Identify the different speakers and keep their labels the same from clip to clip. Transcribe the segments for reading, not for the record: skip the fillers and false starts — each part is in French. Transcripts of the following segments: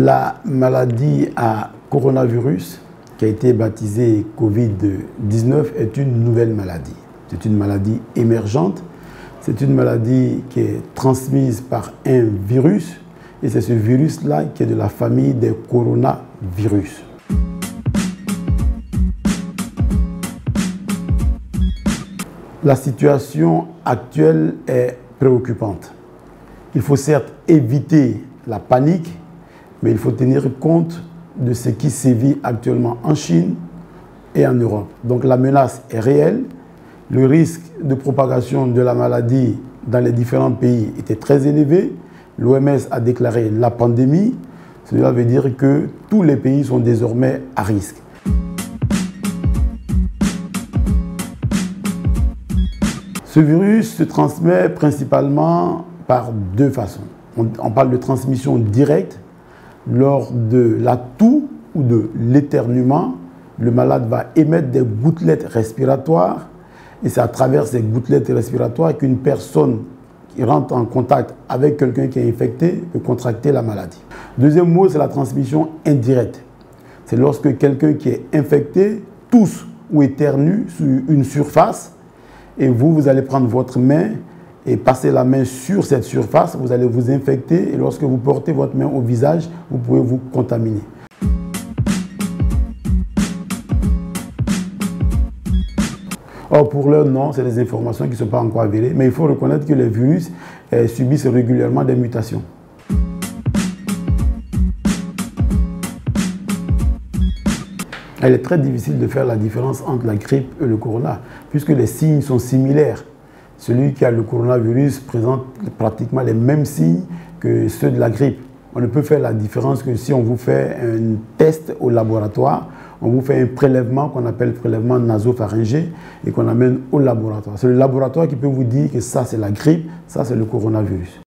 Speaker 1: La maladie à coronavirus, qui a été baptisée Covid-19, est une nouvelle maladie. C'est une maladie émergente. C'est une maladie qui est transmise par un virus. Et c'est ce virus-là qui est de la famille des coronavirus. La situation actuelle est préoccupante. Il faut certes éviter la panique, mais il faut tenir compte de ce qui sévit actuellement en Chine et en Europe. Donc la menace est réelle. Le risque de propagation de la maladie dans les différents pays était très élevé. L'OMS a déclaré la pandémie. Cela veut dire que tous les pays sont désormais à risque. Ce virus se transmet principalement par deux façons. On parle de transmission directe. Lors de la toux ou de l'éternuement, le malade va émettre des gouttelettes respiratoires et c'est à travers ces gouttelettes respiratoires qu'une personne qui rentre en contact avec quelqu'un qui est infecté peut contracter la maladie. Deuxième mot, c'est la transmission indirecte. C'est lorsque quelqu'un qui est infecté tousse ou éternue sur une surface et vous allez prendre votre main et passer la main sur cette surface, vous allez vous infecter et lorsque vous portez votre main au visage, vous pouvez vous contaminer. Or, pour l'heure, non, c'est des informations qui ne sont pas encore avérées, mais il faut reconnaître que les virus subissent régulièrement des mutations. Il est très difficile de faire la différence entre la grippe et le corona, puisque les signes sont similaires. Celui qui a le coronavirus présente pratiquement les mêmes signes que ceux de la grippe. On ne peut faire la différence que si on vous fait un test au laboratoire, on vous fait un prélèvement qu'on appelle prélèvement nasopharyngé et qu'on amène au laboratoire. C'est le laboratoire qui peut vous dire que ça c'est la grippe, ça c'est le coronavirus.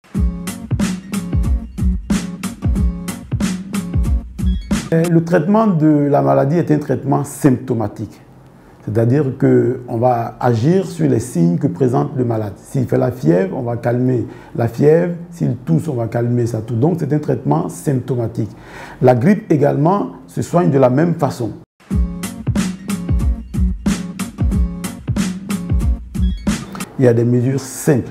Speaker 1: Le traitement de la maladie est un traitement symptomatique. C'est-à-dire qu'on va agir sur les signes que présente le malade. S'il fait la fièvre, on va calmer la fièvre. S'il tousse, on va calmer sa toux. Donc c'est un traitement symptomatique. La grippe également se soigne de la même façon. Il y a des mesures simples.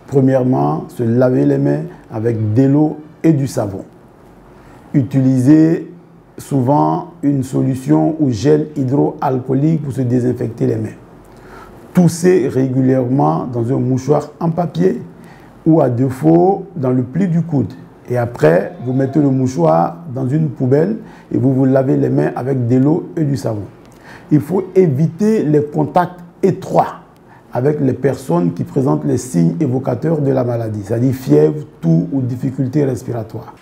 Speaker 1: Premièrement, se laver les mains avec de l'eau et du savon. Utiliser souvent une solution ou gel hydroalcoolique pour se désinfecter les mains. Tousser régulièrement dans un mouchoir en papier ou à défaut dans le pli du coude. Et après, vous mettez le mouchoir dans une poubelle et vous vous lavez les mains avec de l'eau et du savon. Il faut éviter les contacts étroits avec les personnes qui présentent les signes évocateurs de la maladie, c'est-à-dire fièvre, toux ou difficultés respiratoires.